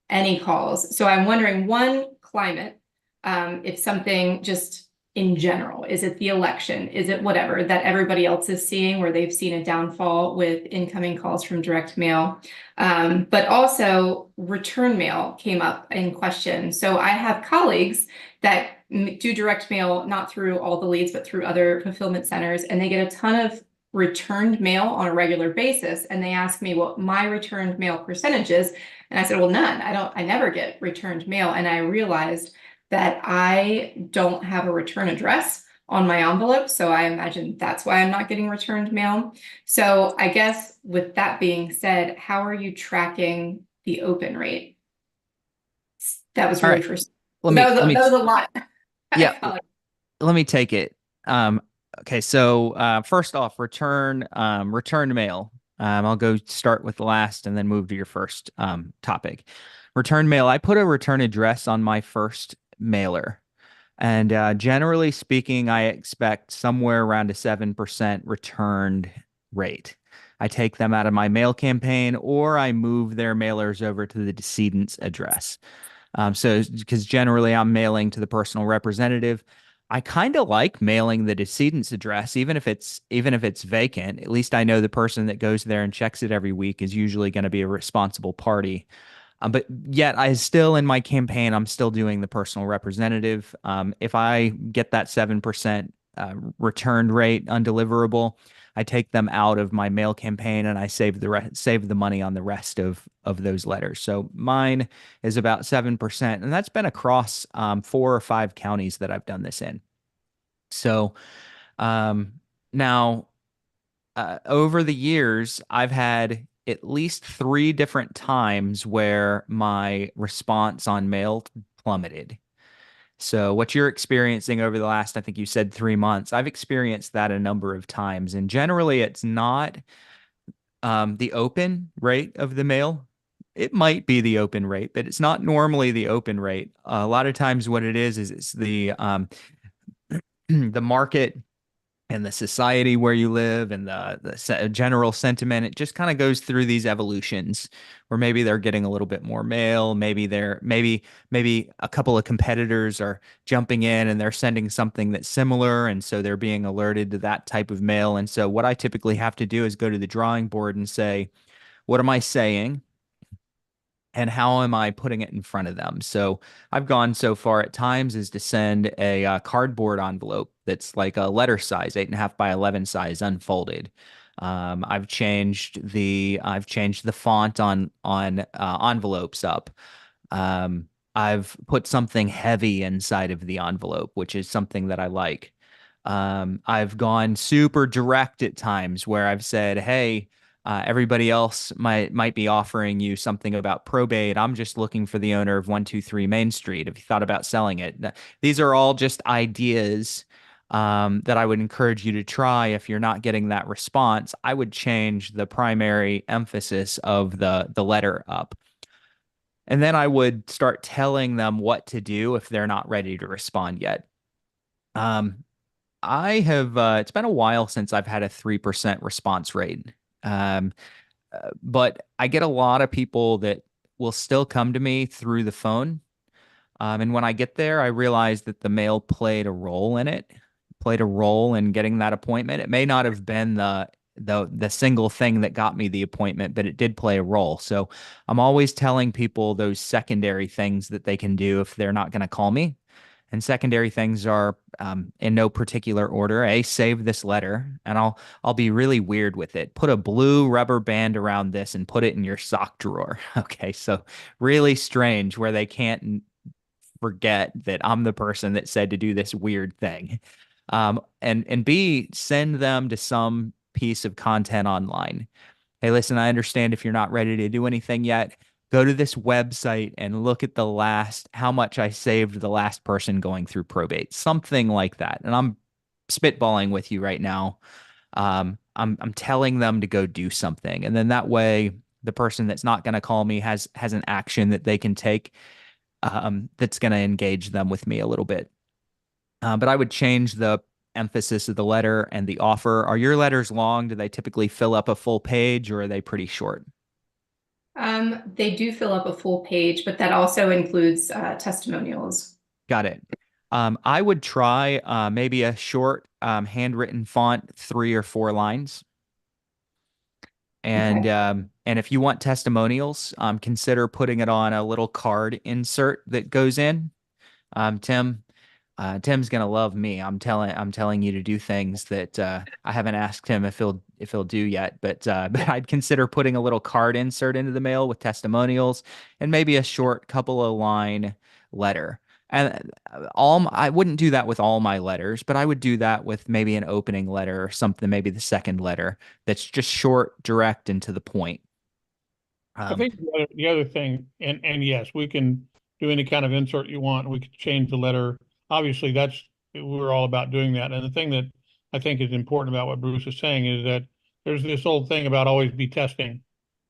[SPEAKER 9] any calls. So I'm wondering, one, climate, if something just in general, is it the election? Is it whatever that everybody else is seeing where they've seen a downfall with incoming calls from direct mail? But also return mail came up in question. So I have colleagues that do direct mail, not through all the leads, but through other fulfillment centers, and they get a ton of returned mail on a regular basis. And they ask me what my returned mail percentage is. And I said, well, none. I never get returned mail. And I realized that I don't have a return address on my envelope. So I imagine that's why I'm not getting returned mail. So I guess with that being said, how are you tracking the open rate? That was
[SPEAKER 5] All
[SPEAKER 9] really
[SPEAKER 5] right.
[SPEAKER 9] first.
[SPEAKER 5] Let me
[SPEAKER 9] That was a lot.
[SPEAKER 5] Yeah. Let me take it. Okay, so first off, return mail. I'll go start with the last and then move to your first topic. Return mail. I put a return address on my first mailer. And generally speaking, I expect somewhere around a 7% returned rate. I take them out of my mail campaign, or I move their mailers over to the decedent's address. So because generally I'm mailing to the personal representative. I kind of like mailing the decedent's address, even if it's vacant. At least I know the person that goes there and checks it every week is usually going to be a responsible party. But yet I still, in my campaign, I'm still doing the personal representative. If I get that 7% returned rate undeliverable, I take them out of my mail campaign and I save the money on the rest of those letters. So mine is about 7%, and that's been across 4 or 5 counties that I've done this in. So now over the years, I've had at least 3 different times where my response on mail plummeted. So what you're experiencing over the last, I think you said 3 months, I've experienced that a number of times. And generally it's not the open rate of the mail. It might be the open rate, but it's not normally the open rate. A lot of times what it is it's the the market and the society where you live and the general sentiment. It just kind of goes through these evolutions where maybe they're getting a little bit more mail. Maybe maybe a couple of competitors are jumping in and they're sending something that's similar. And so they're being alerted to that type of mail. And so what I typically have to do is go to the drawing board and say, what am I saying? And how am I putting it in front of them? So I've gone so far at times as to send a cardboard envelope that's like a letter size, 8.5 by 11 size, unfolded. I've changed the font on envelopes up. I've put something heavy inside of the envelope, which is something that I like. I've gone super direct at times where I've said, "Hey, everybody else might be offering you something about probate. I'm just looking for the owner of 123 Main Street. Have you thought about selling it?" These are all just ideas that I would encourage you to try. If you're not getting that response, I would change the primary emphasis of the letter up. And then I would start telling them what to do if they're not ready to respond yet. I have, it's been a while since I've had a 3% response rate. But I get a lot of people that will still come to me through the phone. And when I get there, I realize that the mail played a role in it, played a role in getting that appointment. It may not have been the single thing that got me the appointment, but it did play a role. So I'm always telling people those secondary things that they can do if they're not going to call me. And secondary things are in no particular order. Save this letter, and I'll be really weird with it. Put a blue rubber band around this and put it in your sock drawer. Okay, so really strange where they can't forget that I'm the person that said to do this weird thing. And B, send them to some piece of content online. Hey, listen, I understand if you're not ready to do anything yet. Go to this website and look at how much I saved the last person going through probate, something like that. And I'm spitballing with you right now. I'm telling them to go do something. And then that way the person that's not going to call me has an action that they can take that's going to engage them with me a little bit. But I would change the emphasis of the letter and the offer. Are your letters long? Do they typically fill up a full page, or are they pretty short?
[SPEAKER 9] They do fill up a full page, but that also includes testimonials.
[SPEAKER 5] Got it. I would try maybe a short handwritten font, 3 or 4 lines. And and if you want testimonials, consider putting it on a little card insert that goes in. Tim's gonna love me. I'm telling you to do things that I haven't asked him if he'll do yet. But but I'd consider putting a little card insert into the mail with testimonials and maybe a short couple of line letter. And I wouldn't do that with all my letters, but I would do that with maybe an opening letter or something, maybe the second letter that's just short, direct, and to the point.
[SPEAKER 2] I think the other thing, and yes, we can do any kind of insert you want. We could change the letter. Obviously, we're all about doing that. And the thing that I think is important about what Bruce is saying is that there's this old thing about always be testing.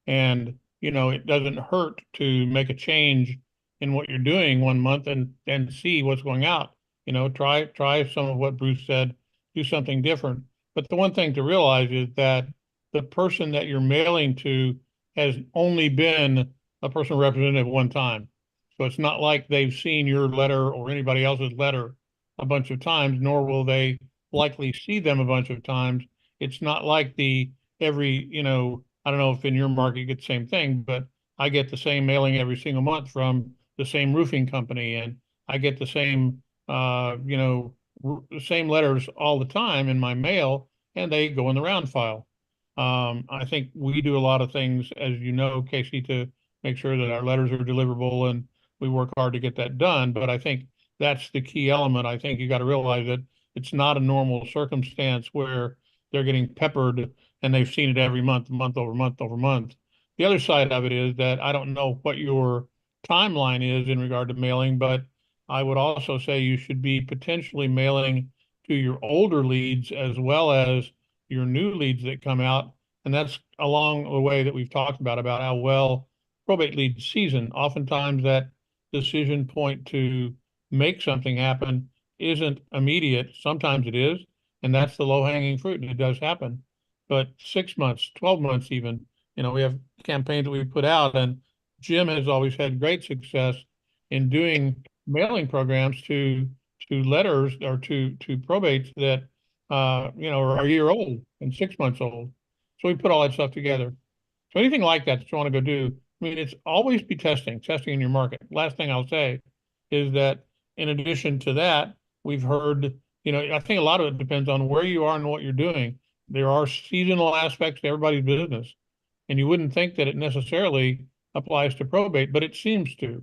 [SPEAKER 2] And, it doesn't hurt to make a change in what you're doing 1 month and see what's going out. Try some of what Bruce said, do something different. But the one thing to realize is that the person that you're mailing to has only been a personal representative one time. So it's not like they've seen your letter or anybody else's letter a bunch of times, nor will they likely see them a bunch of times. It's not like every, I don't know if in your market you get the same thing, but I get the same mailing every single month from the same roofing company, and I get the same, same letters all the time in my mail, and they go in the round file. I think we do a lot of things, as you know, Casey, to make sure that our letters are deliverable, and we work hard to get that done. But I think that's the key element. I think you got to realize that it's not a normal circumstance where they're getting peppered and they've seen it every month, month over month over month. The other side of it is that I don't know what your timeline is in regard to mailing, but I would also say you should be potentially mailing to your older leads as well as your new leads that come out. And that's along the way that we've talked about how well probate leads season. Oftentimes that decision point to make something happen isn't immediate. Sometimes it is, and that's the low-hanging fruit, and it does happen. But 6 months, 12 months even, we have campaigns that we put out, and Jim has always had great success in doing mailing programs to letters or to probates that are a year old and 6 months old. So we put all that stuff together. So anything like that you want to go do, it's always be testing in your market. Last thing I'll say is that in addition to that, we've heard, I think a lot of it depends on where you are and what you're doing. There are seasonal aspects to everybody's business, and you wouldn't think that it necessarily applies to probate, but it seems to.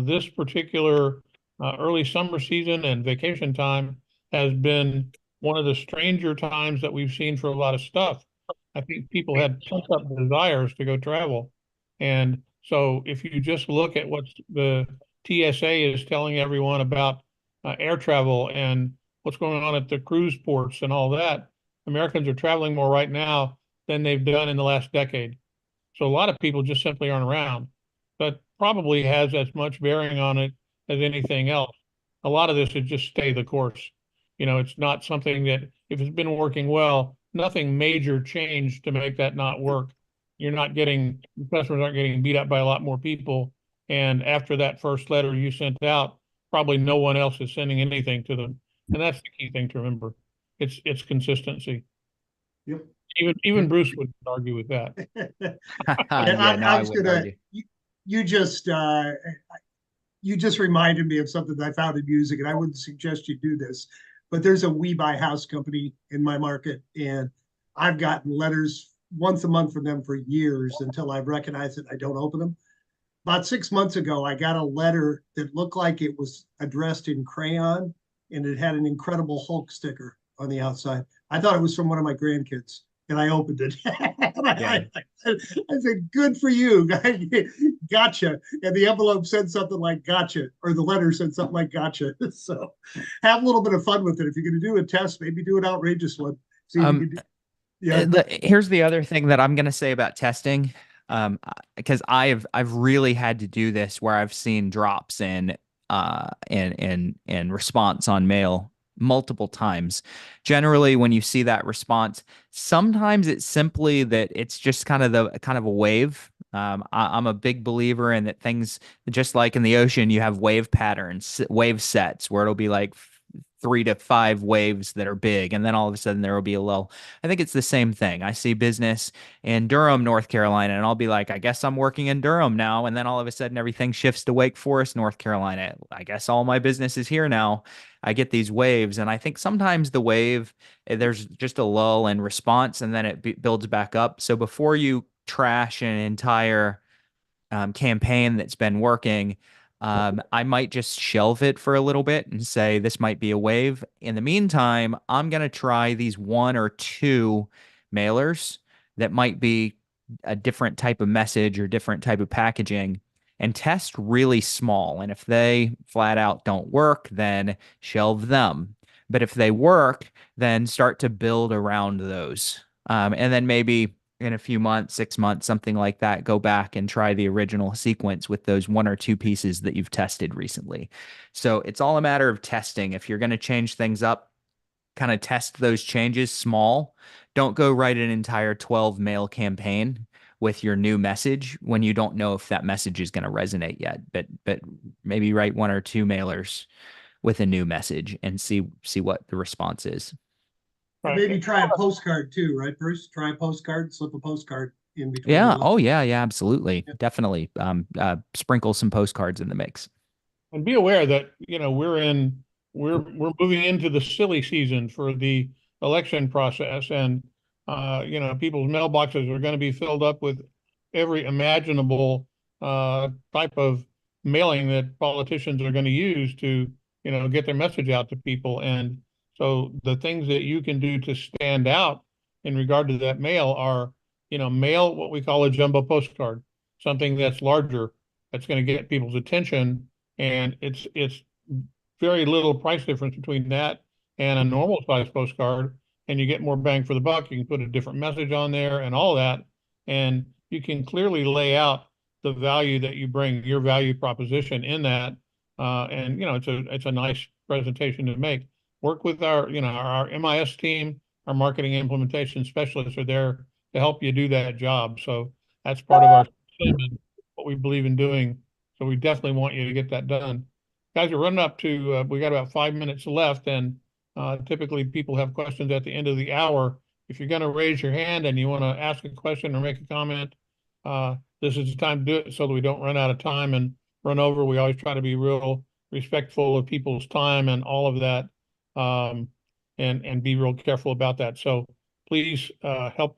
[SPEAKER 2] This particular early summer season and vacation time has been one of the stranger times that we've seen for a lot of stuff. I think people had pent up desires to go travel. And so if you just look at what the TSA is telling everyone about air travel and what's going on at the cruise ports and all that, Americans are traveling more right now than they've done in the last decade. So a lot of people just simply aren't around. But probably has as much bearing on it as anything else. A lot of this is just stay the course. It's not something that if it's been working well, nothing major changed to make that not work. Customers aren't getting beat up by a lot more people. And after that first letter you sent out, probably no one else is sending anything to them. And that's the key thing to remember. It's consistency.
[SPEAKER 1] Yep.
[SPEAKER 2] Even Bruce would argue with that.
[SPEAKER 5] I wouldn't argue.
[SPEAKER 1] You just reminded me of something that I found amusing, and I wouldn't suggest you do this, but there's a We Buy House company in my market, and I've gotten letters once a month from them for years until I've recognized it. I don't open them. About 6 months ago, I got a letter that looked like it was addressed in crayon, and it had an Incredible Hulk sticker on the outside. I thought it was from one of my grandkids, and I opened it. I said, good for you. Gotcha. And the envelope said something like gotcha, or the letter said something like gotcha. So have a little bit of fun with it. If you're going to do a test, maybe do an outrageous one. See if you can do. Yeah.
[SPEAKER 5] Here's the other thing that I'm going to say about testing, because I've really had to do this where I've seen drops in response on mail multiple times. Generally, when you see that response, sometimes it's simply that it's just kind of a wave. I'm a big believer in that things, just like in the ocean, you have wave patterns, wave sets, where it'll be like 3 to 5 waves that are big, and then all of a sudden there will be a lull. I think it's the same thing. I see business in Durham, North Carolina, and I'll be like, I guess I'm working in Durham now. And then all of a sudden everything shifts to Wake Forest, North Carolina. I guess all my business is here now. I get these waves. And I think sometimes the wave, there's just a lull in response, and then it builds back up. So before you trash an entire campaign that's been working, I might just shelve it for a little bit and say this might be a wave. In the meantime, I'm going to try these 1 or 2 mailers that might be a different type of message or different type of packaging, and test really small. And if they flat out don't work, then shelve them. But if they work, then start to build around those. And then maybe in a few months, 6 months, something like that, go back and try the original sequence with those 1 or 2 pieces that you've tested recently. So it's all a matter of testing. If you're going to change things up, kind of test those changes small. Don't go write an entire 12 mail campaign with your new message when you don't know if that message is going to resonate yet. But maybe write 1 or 2 mailers with a new message and see what the response is.
[SPEAKER 1] And maybe try a postcard too, right, Bruce? Try a postcard, slip a postcard in between.
[SPEAKER 5] Yeah.
[SPEAKER 1] the
[SPEAKER 5] Oh,
[SPEAKER 1] lines.
[SPEAKER 5] yeah. Yeah. Absolutely.
[SPEAKER 1] Yeah.
[SPEAKER 5] Definitely. Sprinkle some postcards in the mix.
[SPEAKER 2] And be aware that, we're moving into the silly season for the election process, and people's mailboxes are going to be filled up with every imaginable type of mailing that politicians are going to use to, get their message out to people. And so the things that you can do to stand out in regard to that mail are, mail what we call a jumbo postcard, something that's larger, that's going to get people's attention. And it's very little price difference between that and a normal size postcard, and you get more bang for the buck. You can put a different message on there and all that, and you can clearly lay out the value that you bring, your value proposition in that. And it's a nice presentation to make. Work with our MIS team. Our marketing implementation specialists are there to help you do that job. So that's part of our system, what we believe in doing. So we definitely want you to get that done. Guys, we're running up to, we got about 5 minutes left, and typically people have questions at the end of the hour. If you're going to raise your hand and you want to ask a question or make a comment, this is the time to do it so that we don't run out of time and run over. We always try to be real respectful of people's time and all of that, and be real careful about that. So please help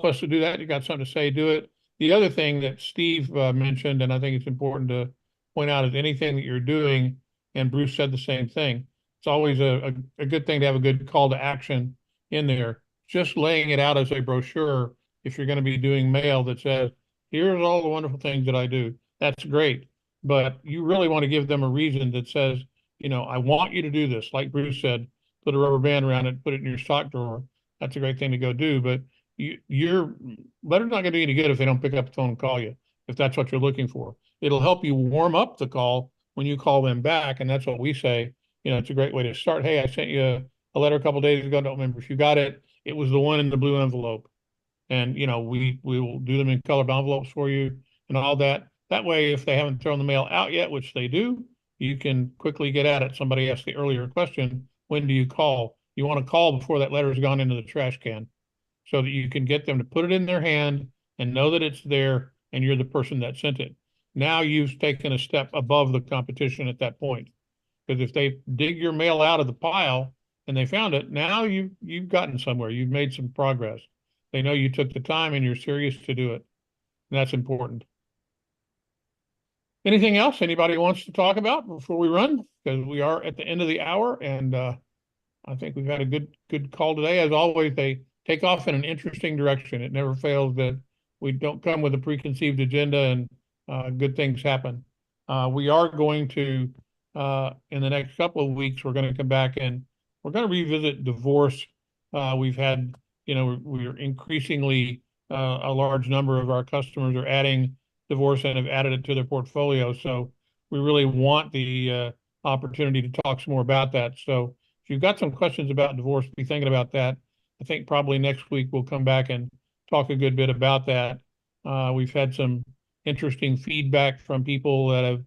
[SPEAKER 2] us to do that. You got something to say, do it. The other thing that Steve mentioned, and I think it's important to point out, is anything that you're doing, and Bruce said the same thing, it's always a good thing to have a good call to action in there. Just laying it out as a brochure, if you're going to be doing mail that says, here's all the wonderful things that I do, that's great. But you really want to give them a reason that says, I want you to do this. Like Bruce said, put a rubber band around it, put it in your sock drawer. That's a great thing to go do. But your letter's not going to do any good if they don't pick up the phone and call you, if that's what you're looking for. It'll help you warm up the call when you call them back. And that's what we say. It's a great way to start. Hey, I sent you a letter a couple days ago. Don't remember if you got it. It was the one in the blue envelope. And, we will do them in colored envelopes for you and all that. That way, if they haven't thrown the mail out yet, which they do, you can quickly get at it. Somebody asked the earlier question, when do you call? You want to call before that letter has gone into the trash can, so that you can get them to put it in their hand and know that it's there and you're the person that sent it. Now you've taken a step above the competition at that point. Because if they dig your mail out of the pile and they found it, now you've gotten somewhere. You've made some progress. They know you took the time and you're serious to do it. And that's important. Anything else anybody wants to talk about before we run? Because we are at the end of the hour, and I think we've had a good call today. As always, they take off in an interesting direction. It never fails that we don't come with a preconceived agenda, and good things happen. We are going to, in the next couple of weeks, we're going to come back and we're going to revisit divorce. We've had, we're increasingly, a large number of our customers are adding divorce and have added it to their portfolio. So we really want the opportunity to talk some more about that. So if if you've got some questions about divorce, be thinking about that. I think probably next week we'll come back and talk a good bit about that. We've had some interesting feedback from people that have,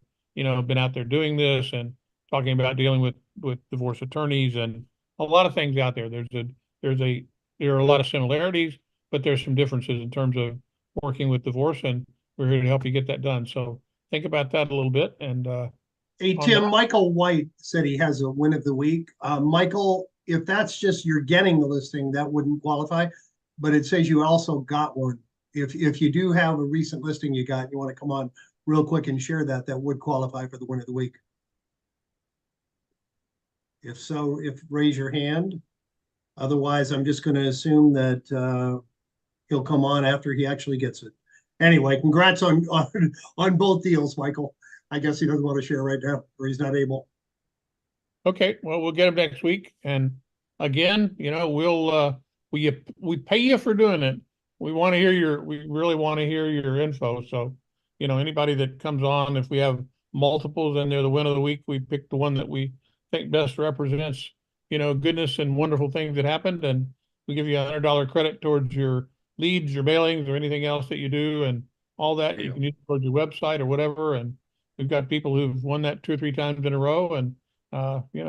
[SPEAKER 2] been out there doing this and talking about dealing with divorce attorneys and a lot of things out there. There are a lot of similarities, but there's some differences in terms of working with divorce, and we're here to help you get that done. So think about that a little bit. And
[SPEAKER 1] Hey,
[SPEAKER 2] on
[SPEAKER 1] Tim,
[SPEAKER 2] that-
[SPEAKER 1] Michael White said he has a win of the week. Michael, if that's just you're getting the listing, that wouldn't qualify, but it says you also got one. If you do have a recent listing you got, you want to come on real quick and share that, that would qualify for the win of the week. If so, raise your hand. Otherwise, I'm just going to assume that he'll come on after he actually gets it. Anyway, congrats on both deals, Michael. I guess he doesn't want to share right now, or he's not able.
[SPEAKER 2] Okay, well, we'll get them next week. And again, we pay you for doing it. We really want to hear your info. So, anybody that comes on, if we have multiples and they're the win of the week, we pick the one that we think best represents, goodness and wonderful things that happened. And we give you $100 credit towards your leads, your mailings, or anything else that you do, and all that you can use towards your website or whatever. And we've got people who've won that 2 or 3 times in a row, and we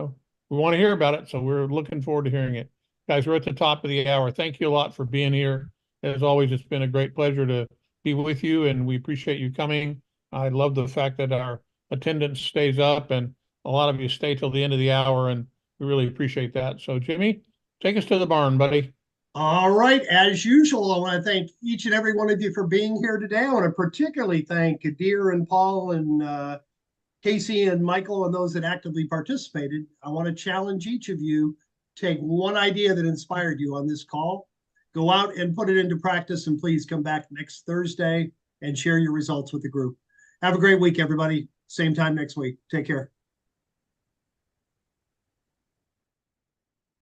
[SPEAKER 2] want to hear about it. So we're looking forward to hearing it. Guys, we're at the top of the hour. Thank you a lot for being here. As always, it's been a great pleasure to be with you, and we appreciate you coming. I love the fact that our attendance stays up, and a lot of you stay till the end of the hour, and we really appreciate that. So, Jimmy, take us to the barn, buddy.
[SPEAKER 1] All right. As usual, I want to thank each and every one of you for being here today. I want to particularly thank Kadir and Paul and Casey and Michael and those that actively participated. I want to challenge each of you, take one idea that inspired you on this call, go out and put it into practice, and please come back next Thursday and share your results with the group. Have a great week, everybody. Same time next week. Take care.